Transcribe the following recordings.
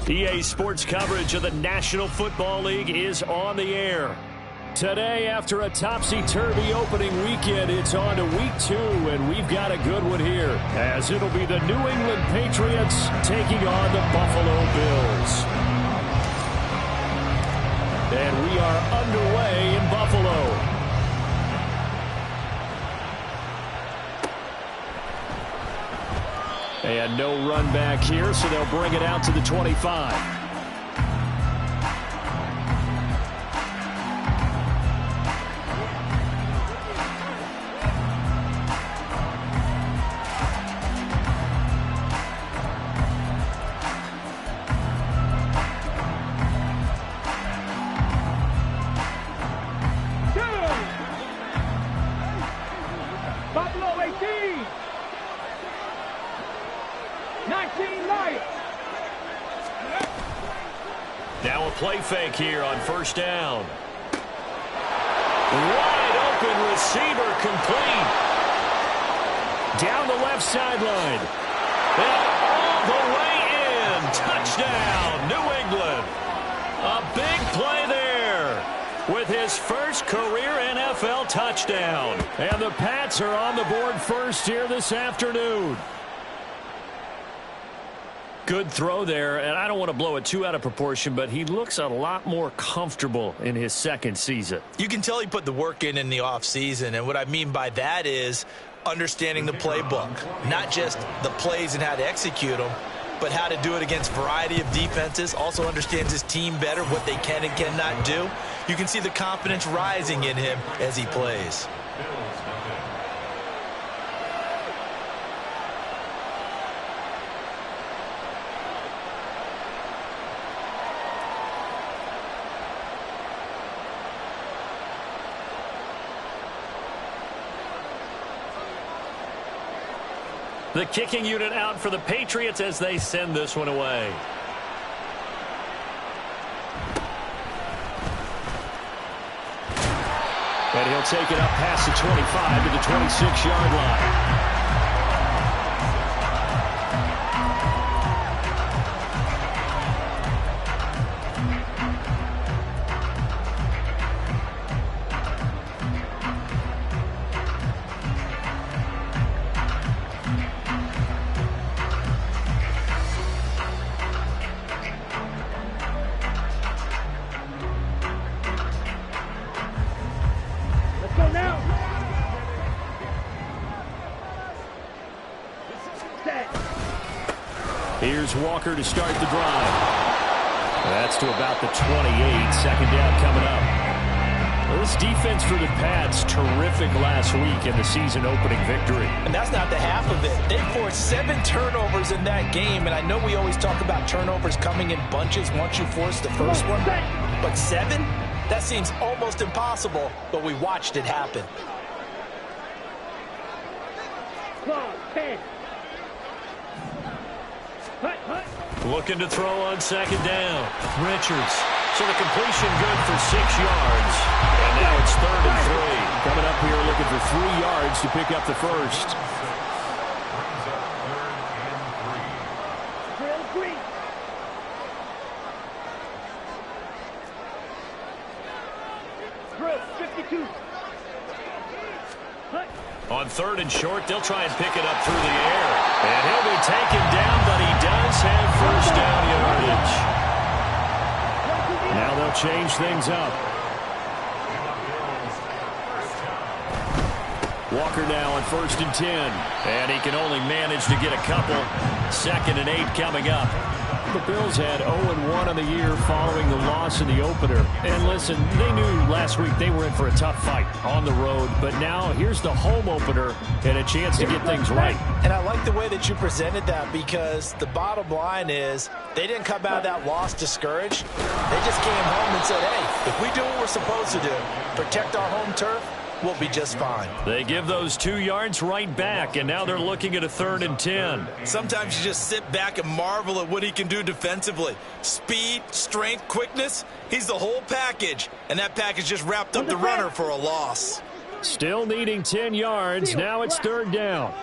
EA Sports coverage of the National Football League is on the air. Today, after a topsy-turvy opening weekend, it's on to week 2, and we've got a good one here, as it'll be the New England Patriots taking on the Buffalo Bills. And we are underway in Buffalo. And no run back here, so they'll bring it out to the 25. Now a play fake here on first down. Wide open receiver complete. Down the left sideline. And all the way in. Touchdown, New England. A big play there with his first career NFL touchdown. And the Pats are on the board first here this afternoon. Good throw there, and I don't want to blow it too out of proportion, but he looks a lot more comfortable in his second season. You can tell he put the work in the offseason, and what I mean by that is understanding the playbook. Not just the plays and how to execute them, but how to do it against a variety of defenses. Also understands his team better, what they can and cannot do. You can see the confidence rising in him as he plays. The kicking unit out for the Patriots as they send this one away. And he'll take it up past the 25 to the 26-yard line. Here's Walker to start the drive. That's to about the 28. Second down coming up. Well, this defense for the Pats, terrific last week in the season-opening victory. And that's not the half of it. They forced 7 turnovers in that game, and I know we always talk about turnovers coming in bunches once you force the first one. But 7? That seems almost impossible, but we watched it happen. Looking to throw on second down. Richards. So the completion good for 6 yards. And now it's 3rd and 3. Coming up here looking for 3 yards to pick up the first. On 3rd and short, they'll try and pick it up through the air. And he'll be taken down, but he does have first down yardage. Now they'll change things up. Walker now on 1st and 10. And he can only manage to get a couple. 2nd and 8 coming up. The Bills had 0-1 on the year following the loss in the opener. And listen, they knew last week they were in for a tough fight on the road. But now here's the home opener and a chance to get things right. And I like the way that you presented that, because the bottom line is they didn't come out of that loss discouraged. They just came home and said, hey, if we do what we're supposed to do, protect our home turf, we'll be just fine. They give those 2 yards right back, and now they're looking at a 3rd and 10. Sometimes you just sit back and marvel at what he can do defensively. Speed, strength, quickness, he's the whole package. And that package just wrapped up the runner for a loss. Still needing 10 yards. Now it's 3rd down.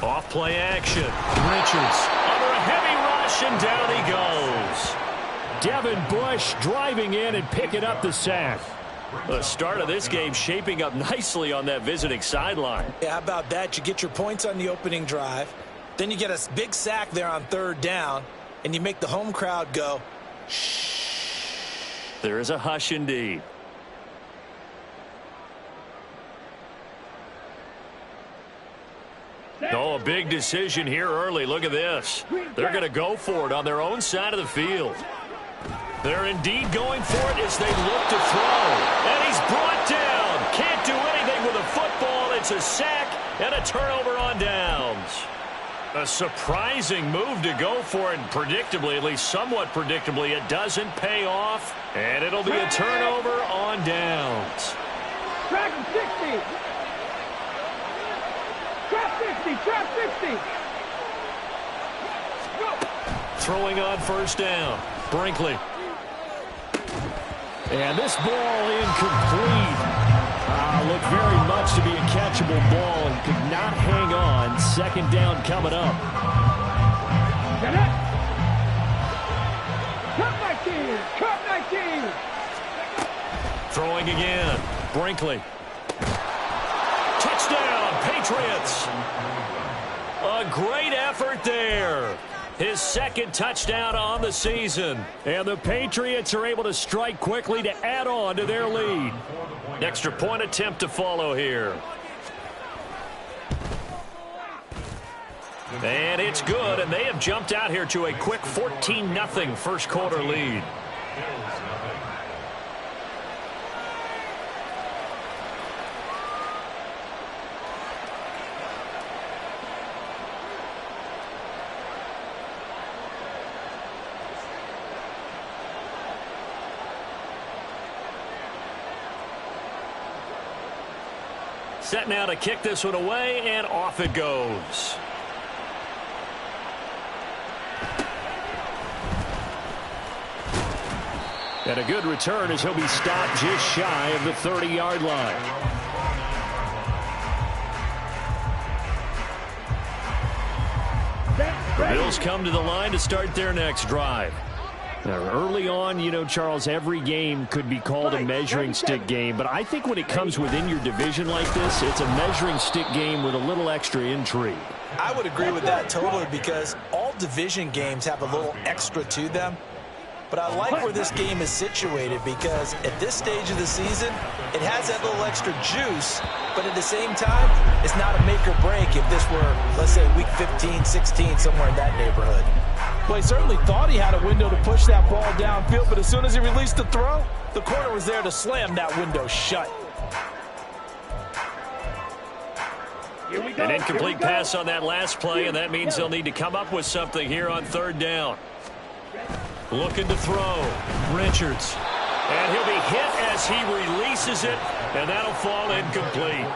Off play action. Richards under a heavy and down he goes. Devin Bush driving in and picking up the sack. The start of this game shaping up nicely on that visiting sideline. Yeah, how about that? You get your points on the opening drive. Then you get a big sack there on third down. And you make the home crowd go, shh. There is a hush indeed. Oh, a big decision here early. Look at this. They're going to go for it on their own side of the field. They're indeed going for it as they look to throw. And he's brought down. Can't do anything with a football. It's a sack and a turnover on downs. A surprising move to go for it. Predictably, at least somewhat predictably, it doesn't pay off. And it'll be a turnover on downs. Track 60. Trap 50. Trap 50. Go. Throwing on first down. Brinkley. And this ball incomplete. Looked very much to be a catchable ball and could not hang on. Second down coming up. Get it. Cut 19. Throwing again. Brinkley. Touchdown, Patriots. A great effort there. His second touchdown on the season. And the Patriots are able to strike quickly to add on to their lead. Extra point attempt to follow here. And it's good, and they have jumped out here to a quick 14-0 first quarter lead. Set now to kick this one away, and off it goes. And a good return as he'll be stopped just shy of the 30-yard line. The Bills come to the line to start their next drive. Now, early on, you know, Charles, every game could be called a measuring stick game. But I think when it comes within your division like this, it's a measuring stick game with a little extra intrigue. I would agree with that totally because all division games have a little extra to them. But I like where this game is situated because at this stage of the season, it has that little extra juice. But at the same time, it's not a make or break if this were, let's say, week 15, 16, somewhere in that neighborhood. Well, he certainly thought he had a window to push that ball downfield, but as soon as he released the throw, the corner was there to slam that window shut. An incomplete pass on that last play, and that means they'll need to come up with something here on third down. Looking to throw. Richards. And he'll be hit as he releases it, and that'll fall incomplete.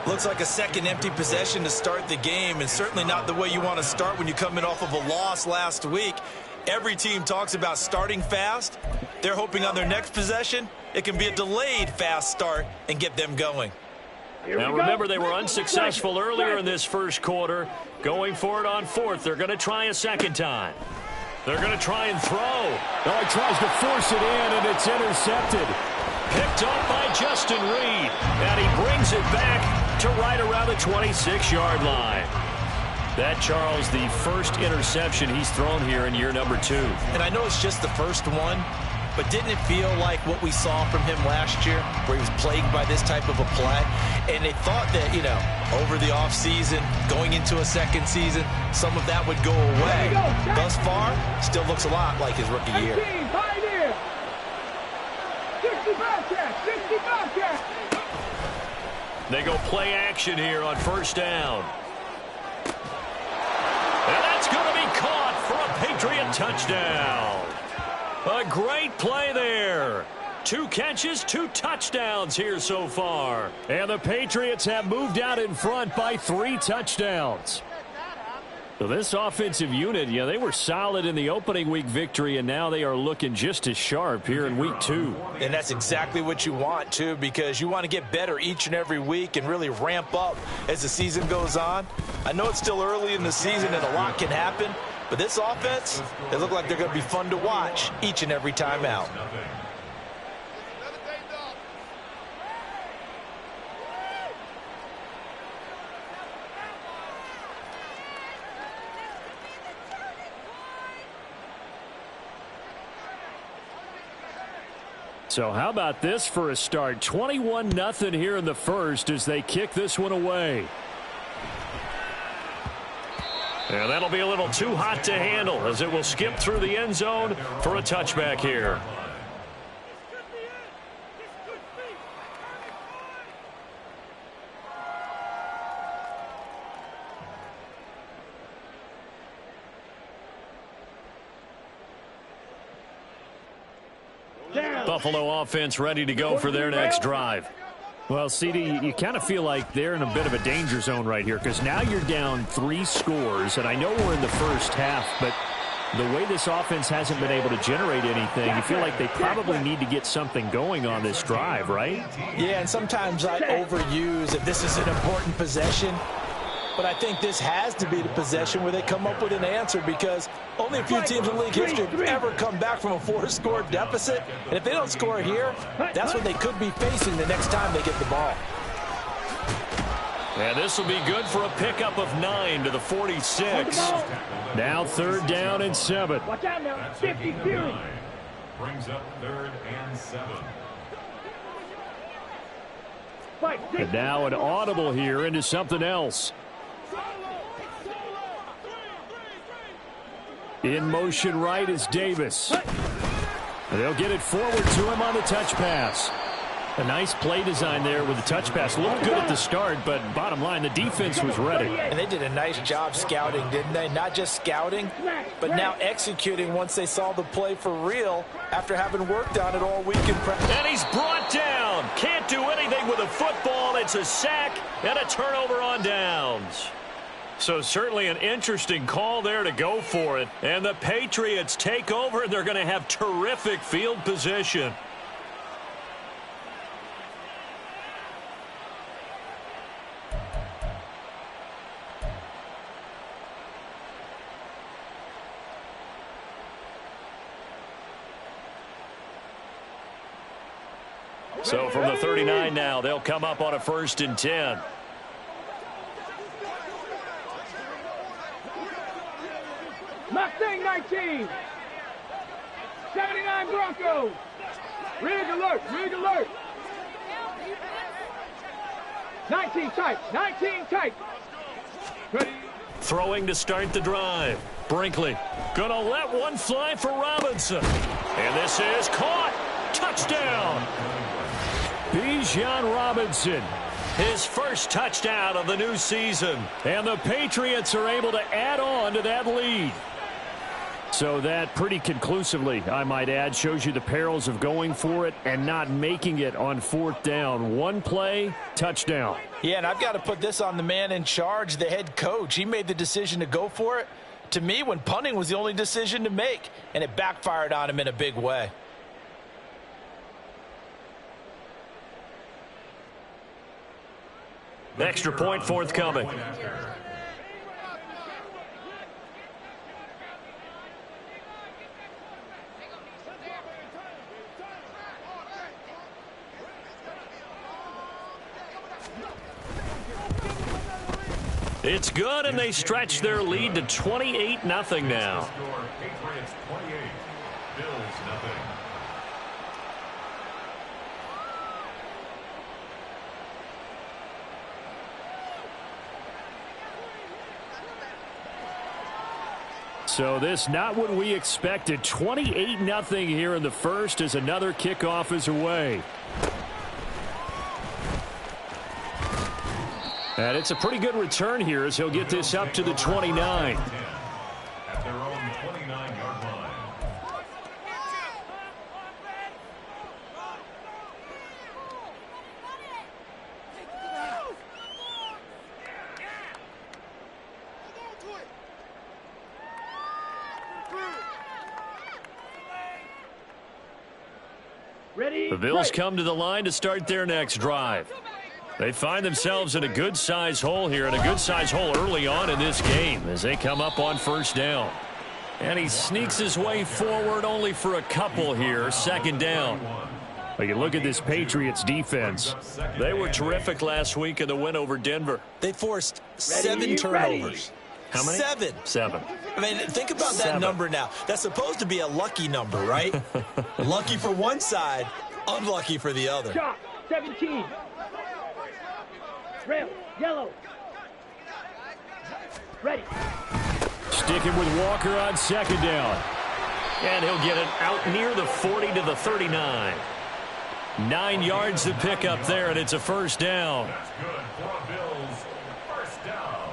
Looks like a second empty possession to start the game, and certainly not the way you want to start when you come in off of a loss last week. Every team talks about starting fast. They're hoping on their next possession, it can be a delayed fast start and get them going. Now remember, they were unsuccessful earlier in this first quarter. Going for it on fourth. They're going to try a second time. They're going to try and throw. Oh, he tries to force it in, and it's intercepted. Picked up by Justin Reed. And he brings it back to right around the 26-yard line. That, Charles, the first interception he's thrown here in year number 2. And I know it's just the first one, but didn't it feel like what we saw from him last year, where he was plagued by this type of a play? And they thought that, you know, over the offseason, going into a second season, some of that would go away. Thus far, still looks a lot like his rookie year. 65 catch. They go play action here on first down. And that's going to be caught for a Patriot touchdown. A great play there. 2 catches, 2 touchdowns here so far. And the Patriots have moved out in front by 3 touchdowns. So this offensive unit, yeah, they were solid in the opening week victory, and now they are looking just as sharp here in week 2. And that's exactly what you want, too, because you want to get better each and every week and really ramp up as the season goes on. I know it's still early in the season and a lot can happen, but But this offense, they look like they're going to be fun to watch each and every time out. So how about this for a start? 21-0 here in the first as they kick this one away. And that'll be a little too hot to handle as it will skip through the end zone for a touchback here. Buffalo offense ready to go for their next drive. Well, CD, you kind of feel like they're in a bit of a danger zone right here because now you're down 3 scores, and I know we're in the first half, but the way this offense hasn't been able to generate anything, you feel like they probably need to get something going on this drive, right? Yeah, and sometimes I overuse that this is an important possession. But I think this has to be the possession where they come up with an answer because only a few teams in league history have ever come back from a 4-score deficit. And if they don't score here, that's what they could be facing the next time they get the ball. And this will be good for a pickup of 9 to the 46. Now 3rd down and 7. Watch out now. 50 Fury. Brings up 3rd and 7. And now an audible here into something else. In motion right is Davis. They'll get it forward to him on the touch pass. A nice play design there with the touch pass. Looked good at the start, but bottom line, the defense was ready. And they did a nice job scouting, didn't they? Not just scouting, but now executing once they saw the play for real after having worked on it all week in practice. And he's brought down. Can't do anything with a football. It's a sack and a turnover on downs. So certainly an interesting call there to go for it. And the Patriots take over, and they're going to have terrific field position. So from the 39 now, they'll come up on a 1st and 10. Mustang 19. 79 Broncos. Rig alert. Rig alert. 19 tight. 19 tight. Ready. Throwing to start the drive. Brinkley gonna let one fly for Robinson. And this is caught. Touchdown. Bijan Robinson. His first touchdown of the new season. And the Patriots are able to add on to that lead. So that pretty conclusively, I might add, shows you the perils of going for it and not making it on 4th down. One play, touchdown. Yeah, and I've got to put this on the man in charge, the head coach. He made the decision to go for it. To me, when punting was the only decision to make, and it backfired on him in a big way. Extra point forthcoming. It's good, and they stretch their lead to 28-0 now. Patriots 28, Bills nothing. So this not what we expected. 28-0 here in the first as another kickoff is away. And it's a pretty good return here as he'll get this up to the 29. At their own 29-yard line. The Bills come to the line to start their next drive. They find themselves in a good-size hole here, and a good-size hole early on in this game as they come up on 1st down. And he sneaks his way forward only for a couple here. Second down. Well, you look at this Patriots defense. They were terrific last week in the win over Denver. They forced 7 turnovers. How many? 7. I mean, think about that number now. That's supposed to be a lucky number, right? Lucky for one side, unlucky for the other. Shot, 17. Red, yellow. Ready. Sticking with Walker on second down. And he'll get it out near the 40 to the 39. 9 yards to pick up there, and it's a first down. That's good for a Bills first down.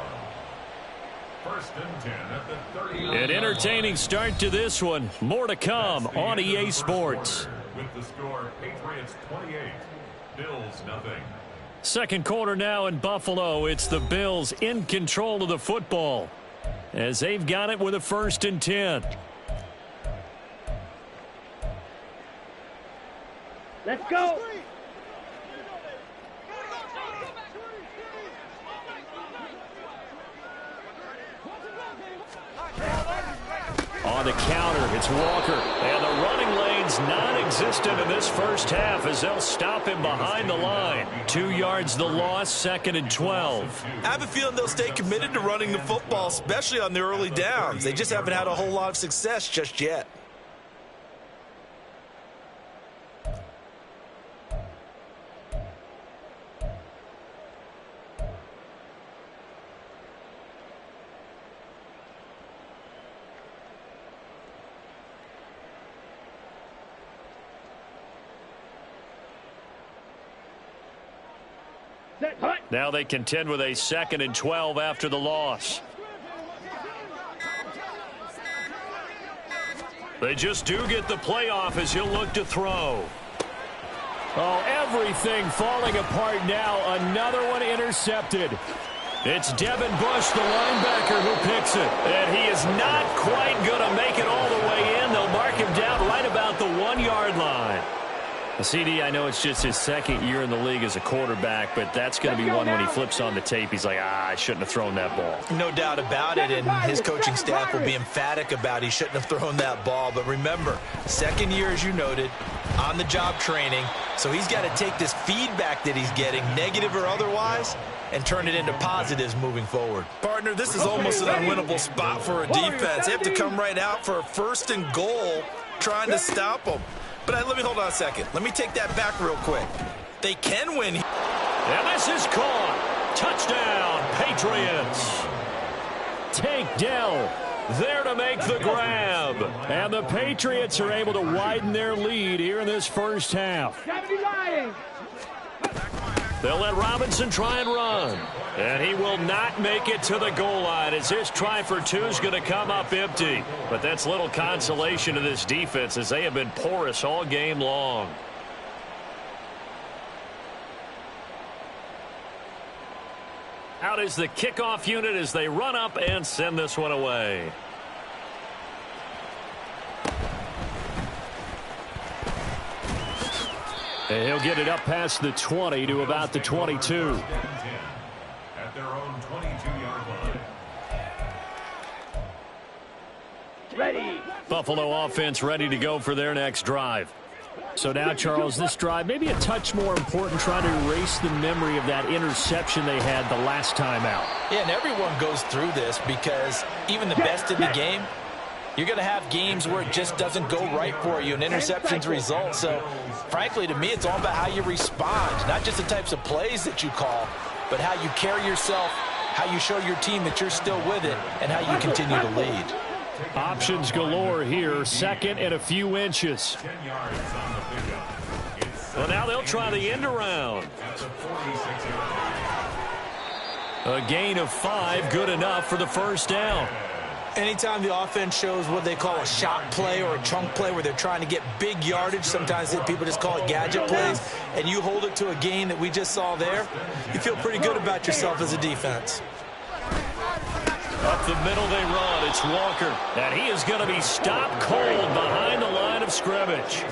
First and 10 at the 39. An entertaining start to this one. More to come on EA Sports. With the score, Patriots 28, Bills nothing. Second quarter now in Buffalo. It's the Bills in control of the football as they've got it with a first and 10. Let's go. On the counter, it's Walker. And the running lane's non-existent in this first half as they'll stop him behind the line. 2 yards the loss, second and 12. I have a feeling they'll stay committed to running the football, especially on the early downs. They just haven't had a whole lot of success just yet. Now they contend with a second and 12 after the loss. They just do get the playoff as he'll look to throw. Oh, everything falling apart now. Another one intercepted. It's Devin Bush, the linebacker, who picks it. And he is not quite going to make it all the way in. They'll mark him down right about the 1-yard line. CD, I know it's just his second year in the league as a quarterback, but that's going to be one when he flips on the tape. He's like, I shouldn't have thrown that ball. No doubt about it, and his coaching staff will be emphatic about he shouldn't have thrown that ball. But remember, second year, as you noted, on-the-job training, so he's got to take this feedback that he's getting, negative or otherwise, and turn it into positives moving forward. Partner, this is almost an unwinnable spot for a defense. They have to come right out for a first and goal trying to stop them. But let me hold on a second. Let me take that back real quick. They can win. And this is caught. Touchdown, Patriots. Tank Dell there to make the grab. And the Patriots are able to widen their lead here in this first half. They'll let Robinson try and run. And he will not make it to the goal line as his try for 2 is going to come up empty. But that's little consolation to this defense as they have been porous all game long. Out is the kickoff unit as they run up and send this one away. And he'll get it up past the 20 to about the 22. At their own 22-yard line. Ready. Buffalo offense ready to go for their next drive. So now, Charles, this drive maybe a touch more important, trying to erase the memory of that interception they had the last time out. Yeah, and everyone goes through this because even the best in the game, you're going to have games where it just doesn't go right for you, and interceptions result. So, frankly, to me, it's all about how you respond, not just the types of plays that you call, but how you carry yourself, how you show your team that you're still with it, and how you continue to lead. Options galore here, second and a few inches. 10 yards on the pickup. Well, now they'll try the end around. At the 46-yard line. A gain of 5, good enough for the first down. Anytime the offense shows what they call a shot play or a chunk play where they're trying to get big yardage, sometimes people just call it gadget plays, and you hold it to a gain that we just saw there, you feel pretty good about yourself as a defense. Up the middle they run. It's Walker. And he is going to be stopped cold behind the line of scrimmage.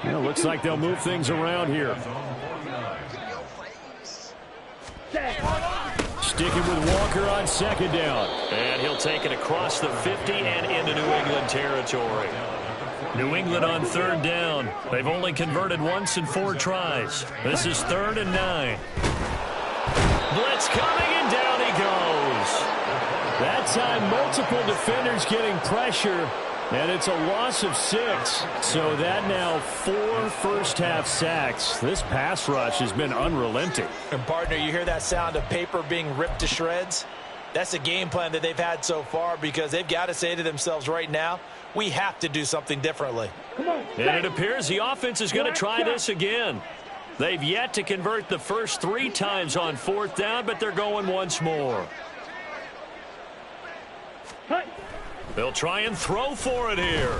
Looks like they'll move things around here. sticking with Walker on second down. And he'll take it across the 50 and into New England territory. New England on third down. They've only converted once in 4 tries. This is 3rd and 9. Blitz coming, and down he goes. That time, multiple defenders getting pressure, and it's a loss of 6. So that now 4 first-half sacks. This pass rush has been unrelenting. And, partner, you hear that sound of paper being ripped to shreds? That's the game plan that they've had so far, because they've got to say to themselves right now, we have to do something differently. And it appears the offense is going to try this again. They've yet to convert the first 3 times on 4th down, but they're going once more. They'll try and throw for it here.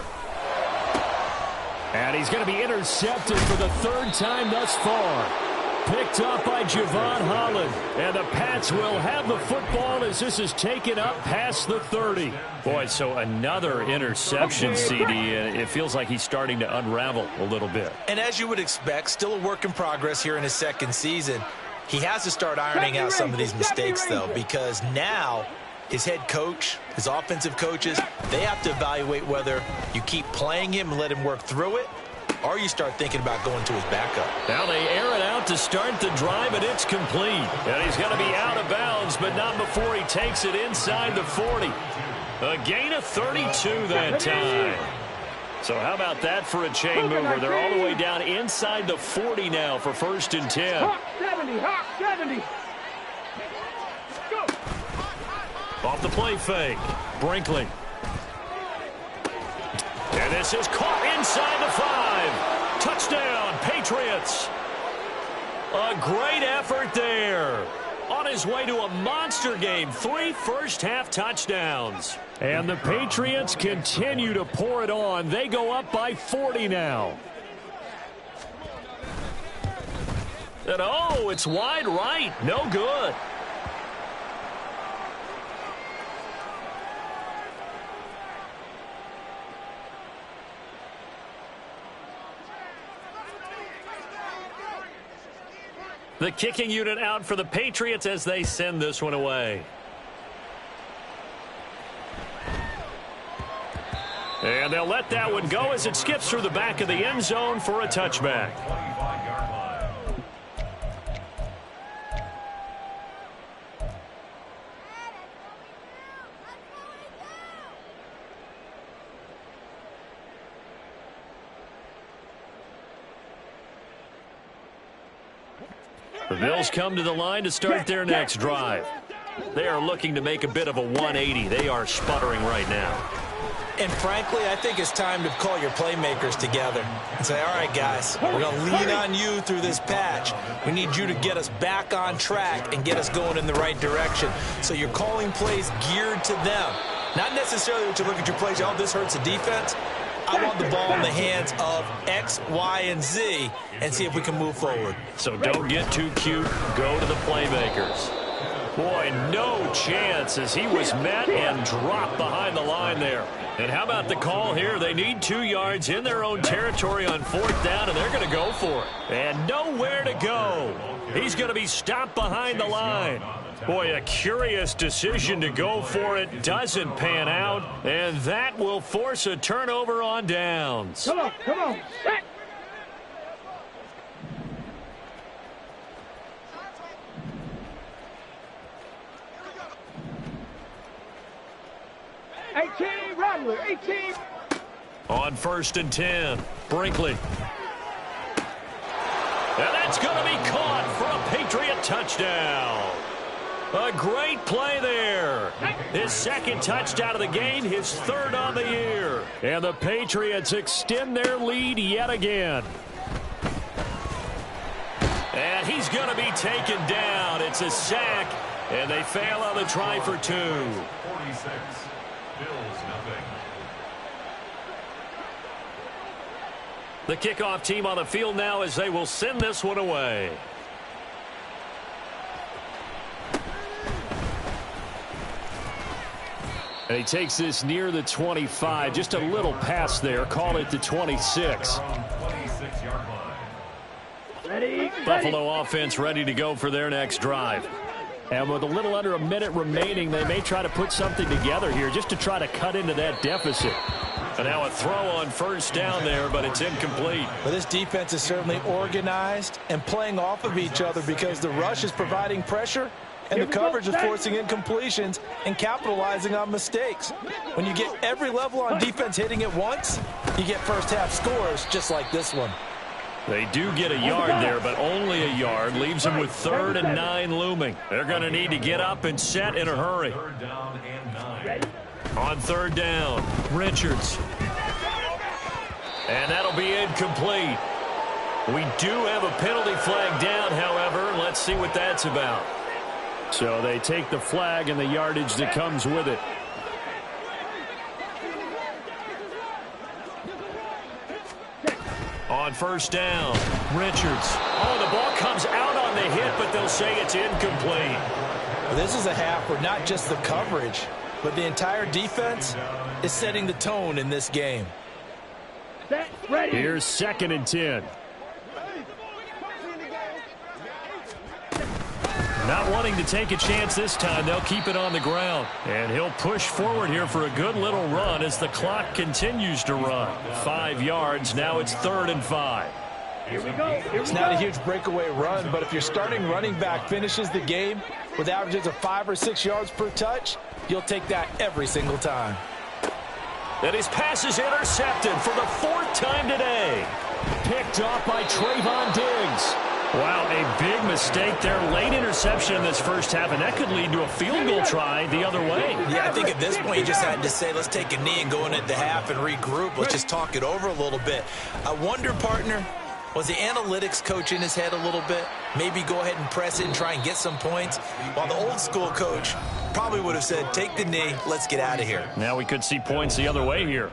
And he's going to be intercepted for the 3rd time thus far. Picked up by Javon Holland. And the Pats will have the football as this is taken up past the 30. Boy, so another interception, CD. And it feels like he's starting to unravel a little bit. And as you would expect, still a work in progress here in his 2nd season. He has to start ironing out some of these mistakes, though, because now his head coach, his offensive coaches, they have to evaluate whether you keep playing him and let him work through it, or you start thinking about going to his backup. Now they air it out to start the drive, and it's complete. And he's going to be out of bounds, but not before he takes it inside the 40. A gain of 32 that time. So how about that for a chain mover? They're all the way down inside the 40 now for 1st and 10. Hawk 70, Hawk 70. Go. Off the play fake. Brinkley. And this is caught inside the 5. Touchdown, Patriots. A great effort there. On his way to a monster game. 3 first-half touchdowns. And the Patriots continue to pour it on. They go up by 40 now. And oh, it's wide right. No good. The kicking unit out for the Patriots as they send this one away. And they'll let that one go as it skips through the back of the end zone for a touchback. The Bills come to the line to start their next drive. They are looking to make a bit of a 180. They are sputtering right now. And frankly, I think it's time to call your playmakers together and say, all right, guys, we're going to lean on you through this patch. We need you to get us back on track and get us going in the right direction. So you're calling plays geared to them. Not necessarily that you look at your plays, oh, this hurts the defense. I want the ball in the hands of X, Y, and Z and see if we can move forward. So don't get too cute. Go to the playmakers. Boy, no chance as he was met and dropped behind the line there. And how about the call here? They need 2 yards in their own territory on 4th down, and they're going to go for it. And nowhere to go. He's going to be stopped behind the line. Boy, a curious decision to go for it. Doesn't pan out, and that will force a turnover on downs. Come on, come on. Back. Rattler, 18. On 1st and 10, Brinkley. And that's going to be caught for a Patriot touchdown. A great play there. His 2nd touchdown of the game, his 3rd on the year. And the Patriots extend their lead yet again. And he's going to be taken down. It's a sack, and they fail on the try for 2. 46, Bills nothing. The kickoff team on the field now as they will send this one away. And he takes this near the 25. Just a little pass there. Call it the 26. Ready. Buffalo offense ready to go for their next drive. And with a little under a minute remaining, they may try to put something together here just to try to cut into that deficit. And now a throw on first down there, but it's incomplete. Well, this defense is certainly organized and playing off of each other because the rush is providing pressure and the coverage is forcing incompletions and capitalizing on mistakes. When you get every level on defense hitting at once, you get first-half scores just like this one. They do get a yard there, but only a yard. Leaves them with 3rd and 9 looming. They're going to need to get up and set in a hurry. Third down and 9. On 3rd down, Richards. And that'll be incomplete. We do have a penalty flag down, however. Let's see what that's about. So they take the flag and the yardage that comes with it. On 1st down, Richards. Oh, the ball comes out on the hit, but they'll say it's incomplete. Well, this is a half where not just the coverage, but the entire defense is setting the tone in this game. Here's 2nd and 10. Not wanting to take a chance this time, they'll keep it on the ground. And he'll push forward here for a good little run as the clock continues to run. 5 yards, now it's 3rd and 5. Here we go. It's not a huge breakaway run, but if your starting running back finishes the game with averages of 5 or 6 yards per touch, you'll take that every single time. And his pass is intercepted for the 4th time today. Picked off by Trayvon Diggs. Wow, a big mistake there. Late interception in this first half, and that could lead to a field goal try the other way. Yeah, I think at this point you just had to say, let's take a knee and go into the half and regroup. Let's just talk it over a little bit. I wonder, partner, was the analytics coach in his head a little bit? Maybe go ahead and press it and try and get some points? While the old school coach probably would have said, take the knee, let's get out of here. Now we could see points the other way here.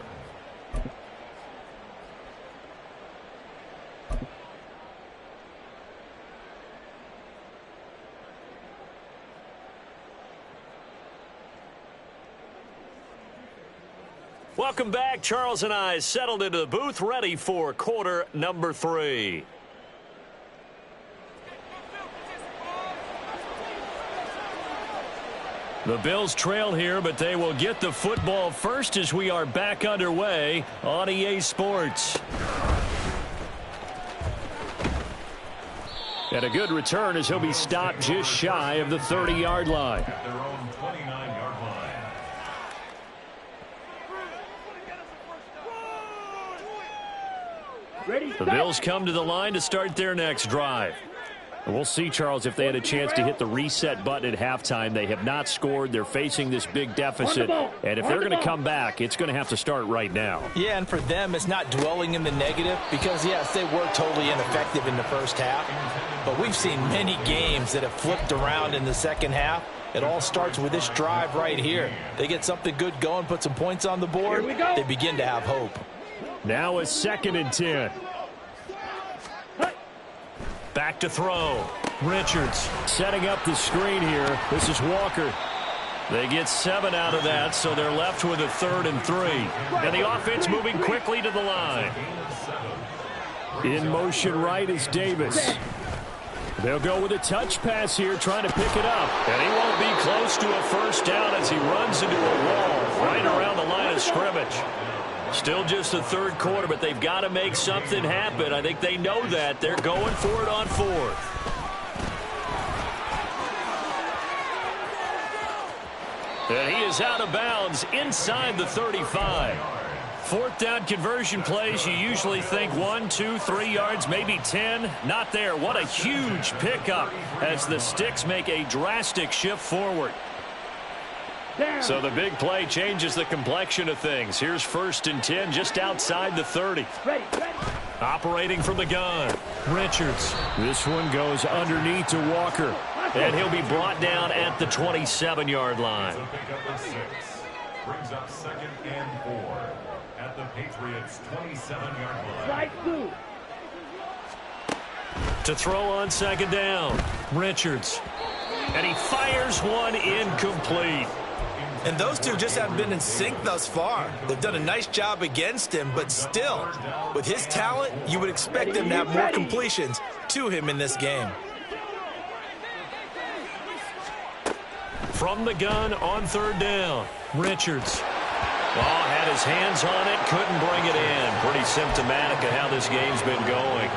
Welcome back. Charles and I settled into the booth, ready for quarter number 3. The Bills trail here, but they will get the football first as we are back underway on EA Sports. And a good return as he'll be stopped just shy of the 30-yard line. At their own 29-yard line. Ready, The Bills come to the line to start their next drive. And we'll see, Charles, if they had a chance to hit the reset button at halftime. They have not scored. They're facing this big deficit. And if they're going to come back, it's going to have to start right now. Yeah, and for them, it's not dwelling in the negative because, yes, they were totally ineffective in the first half. But we've seen many games that have flipped around in the second half. It all starts with this drive right here. They get something good going, put some points on the board. Here we go. They begin to have hope. Now it's 2nd and 10. Back to throw. Richards. Setting up the screen here. This is Walker. They get 7 out of that, so they're left with a 3rd and 3. And the offense moving quickly to the line. In motion right is Davis. They'll go with a touch pass here, trying to pick it up. And he won't be close to a first down as he runs into a wall right around the line of scrimmage. Still just the 3rd quarter, but they've got to make something happen. I think they know that. They're going for it on 4th. And he is out of bounds inside the 35. 4th down conversion plays, you usually think 1, 2, 3 yards, maybe 10. Not there. What a huge pickup as the Sticks make a drastic shift forward. So the big play changes the complexion of things. Here's 1st and 10 just outside the 30. ready. Operating from the gun, Richards. This one goes underneath to Walker. And he'll be brought down at the 27-yard line. So pickup of 6. Brings up 2nd and 4 at the Patriots' 27-yard line. Slide through. To throw on 2nd down, Richards. And he fires one incomplete. And those two just haven't been in sync thus far. They've done a nice job against him, but still, with his talent, you would expect him to have more completions to him in this game. from the gun on third down. Richards. Oh, had his hands on it, couldn't bring it in. Pretty symptomatic of how this game's been going.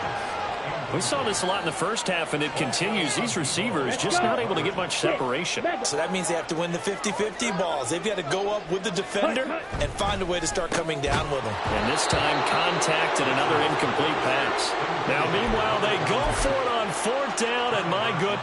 We saw this a lot in the first half, and it continues. These receivers just not able to get much separation. So that means they have to win the 50-50 balls. They've got to go up with the defender and find a way to start coming down with them. And this time, contact and another incomplete pass. Now, meanwhile, they go for it on fourth down, and my good...